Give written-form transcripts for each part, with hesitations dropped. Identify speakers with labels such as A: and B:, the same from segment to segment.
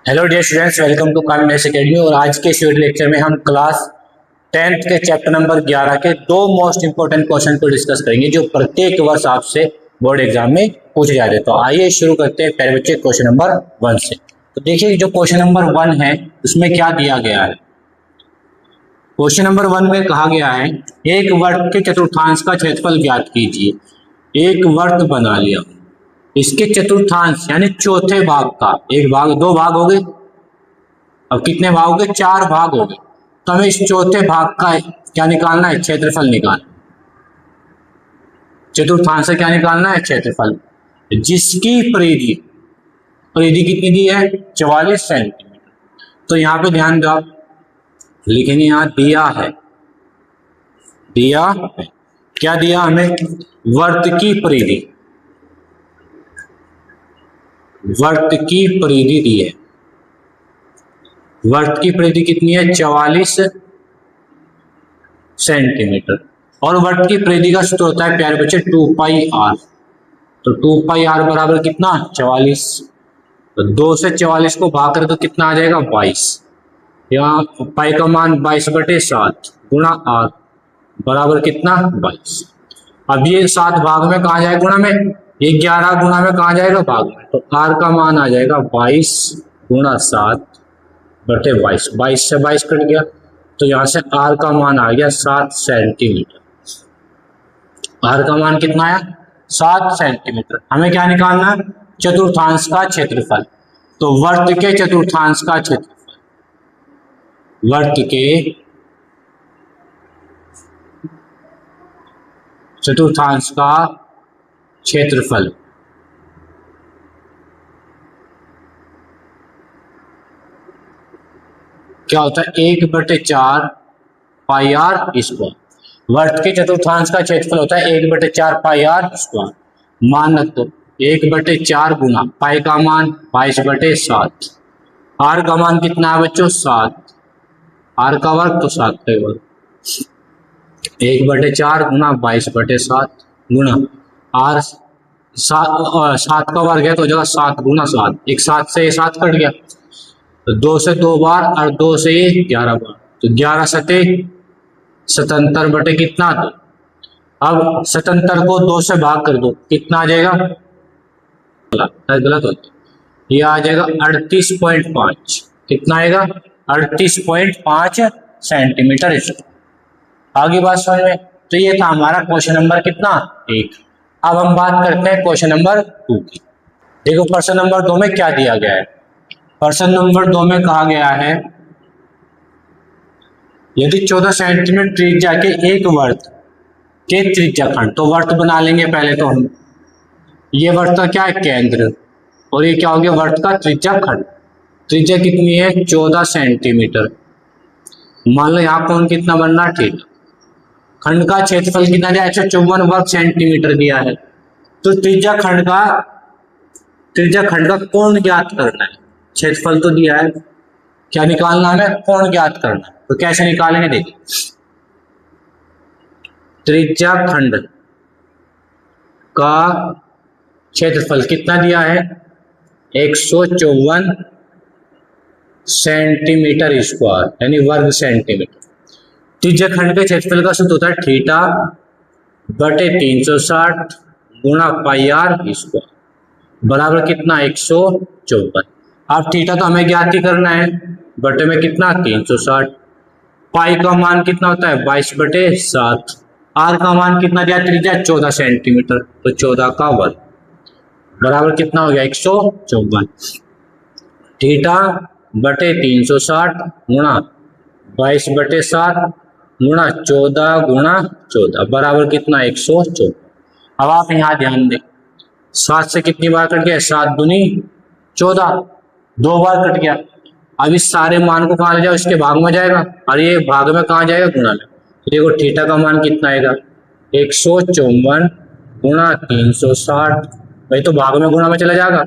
A: Hello dear students, welcome to kindness academy. और आज के इस वीडियो लेक्चर में हम क्लास 10th के चैप्टर नंबर 11 के दो मोस्ट इंपोर्टेंट क्वेश्चन को डिस्कस करेंगे जो प्रत्येक वर्ष आपसे बोर्ड एग्जाम में पूछे जाते हैं। तो आइए शुरू करते हैं पहले बच्चे क्वेश्चन नंबर 1 से। तो देखिए जो क्वेश्चन नंबर 1 है उसमें क्या दिया गया है। क्वेश्चन नंबर 1 में कहा गया है एक वर्ग के चतुर्थांश का क्षेत्रफल ज्ञात कीजिए। एक वर्ग बना लिया, इसके चतुर्थांश यानी चौथे भाग का, एक भाग दो भाग हो गए, अब कितने भाग हो गए? 4 भाग हो गए। तो हमें इस चौथे भाग का क्या निकालना है? क्षेत्रफल निकालना। चतुर्थांश से क्या निकालना है? क्षेत्रफल, जिसकी परिधि कितनी दी है? 44 सेंटीमीटर। तो यहां पे ध्यान दो, आप लिखेंगे यहां दिया है क्या दिया हमें? वर्ग की परिधि दी है। वर्ग की परिधि कितनी है? 44 सेंटीमीटर। और वर्ग की परिधि का सूत्र होता है प्यारे बच्चे 2 पाई आर। तो 2 पाई आर बराबर कितना? 44। तो 2 से 44 को भाग कर तो कितना आ जाएगा? 22। यहाँ पाई का मान 22/7 गुणा आर बराबर कितना? 22। अब ये 7 भाग में कहा जाएगा? गुणा में। ये 11 गुणा में कहा जाएगा? भाग में। तो आर का मान आ जाएगा 22 गुणा 7/22। 22 से 22 कट गया, तो यहां से आर का मान आ गया 7 सेंटीमीटर। आर का मान कितना आया? 7 सेंटीमीटर। हमें क्या निकालना है? चतुर्थांश का क्षेत्रफल। तो वर्ग के चतुर्थांश का क्षेत्रफल, वर्ग के चतुर्थांश का क्षेत्रफल क्या होता है? 1/4 पाई आर स्क्वायर। वर्ग के चतुर्थांश का क्षेत्रफल होता है 1/4 पाई आर स्क्वायर। मान रख दो 1/4 गुना पाई का मान 22/7, आर का मान कितना है बच्चों? 7। आर का वर्ग तो 7 का वर्ग। 1/4 गुना 22/7 गुना आर 7 का वर्ग है तो हो जाएगा 7 गुना 7। एक 7 से 7 कट गया, तो 2 से 2 बार और 2 से 11 बार, तो 11 सते 77 बटे कितना? 2। अब 77 को 2 से भाग कर दो, कितना आ जाएगा? गलत होता है, ये आ जाएगा 38.5। कितना आएगा? 38.5 सेंटीमीटर। आगे बात समझ में? तो ये था हमारा क्वेश्चन नंबर कितना? 1। अब हम बात करते हैं क्वेश्चन नंबर 2 की। देखो प्रश्न नंबर 2 में क्या दिया गया है। प्रश्न नंबर 2 में कहा गया है यदि 14 सेंटीमीटर त्रिज्या के एक वर्ग के त्रिज्या खंड, तो वर्ग बना लेंगे पहले तो हम। ये वर्ग का क्या है? केंद्र। और ये क्या हो गया? वर्ग का त्रिज्या खंड। त्रिज्या कितनी है? 14 सेंटीमीटर। मान लो यहाँ कोण कितना बनना? थीटा। खंड का क्षेत्रफल कितना दिया? 154 वर्ग सेंटीमीटर दिया है। तो त्रिज्या खंड का कोण ज्ञात करना है। क्षेत्रफल तो दिया है, क्या निकालना है? कोण ज्ञात करना है। तो कैसे निकालेंगे? देखिए त्रिज्या खंड का क्षेत्रफल कितना दिया है? 154 सेंटीमीटर स्क्वायर यानी वर्ग सेंटीमीटर। त्रिज्या खंड के क्षेत्रफल का सूत्र होता है थीटा बटे 360 गुणा पाई आर स्क्वायर बराबर कितना? 154। अब थीटा तो हमें ज्ञात ही करना है, बटे में कितना? 360। पाई का मान कितना होता है? 22/7। आर का मान कितना दिया? त्रिज्या 14 सेंटीमीटर, तो 14 का वर्ग बराबर कितना हो गया? 154। थीटा बटे 360 गुणा 22/7 गुणा 14 गुणा 14 बराबर कितना? 154। अब आप यहाँ ध्यान दें, 7 से कितनी बार कट गया? 7 दूनी 14, 2 बार कट गया। अब इस सारे मान को कहाँ ले जाओ? इसके भाग में जाएगा, और ये भाग में कहाँ जाएगा? गुणा में। तो देखो थीटा का मान कितना आएगा? 154 गुणा 360, भाई तो भाग में गुणा में चला जाएगा।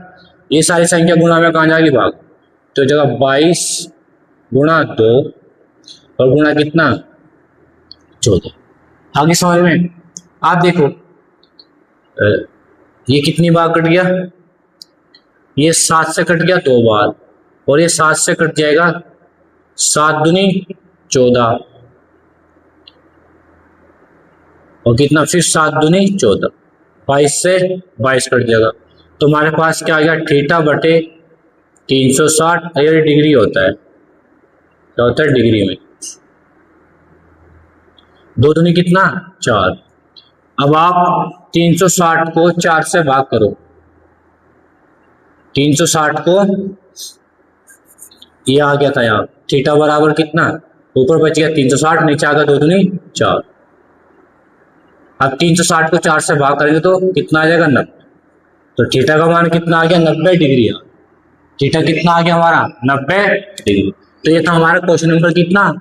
A: ये सारी संख्या गुणा में कहाँ जाएगी? भाग। तो जगह 22 गुणा 2 और गुणा कितना? 14। आगे समझ में? आप देखो ये कितनी बार कट गया? ये 7 से कट गया 2 बार, और ये 7 से कट जाएगा, 7 दूनी 14 और कितना फिर 7 दूनी 14, 22 से 22 कट जाएगा। तो हमारे पास क्या आ गया, थीटा बटे 360, ये डिग्री होता है, क्या होता है डिग्री में, 2 दूनी कितना 4। अब आप 360 को 4 से भाग करो, 360 को, ये आ गया था यहाँ, थीटा बराबर कितना, ऊपर बच गया 360, नीचे आ गया 2 दूनी 4। अब 360 को 4 से भाग करेंगे तो कितना आ जाएगा 90, तो थीटा का मान कितना आ गया 90 डिग्री। थीटा कितना आ गया हमारा 90 डिग्री। तो ये था हमारा क्वेश्चन नंबर कितना।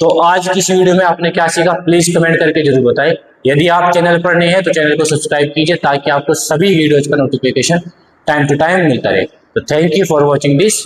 A: तो आज की इस वीडियो में आपने क्या सीखा प्लीज कमेंट करके जरूर बताएं। यदि आप चैनल पर नए हैं तो चैनल को सब्सक्राइब कीजिए ताकि आपको सभी वीडियोज का नोटिफिकेशन टाइम टू टाइम मिलता रहे। तो thank you for watching this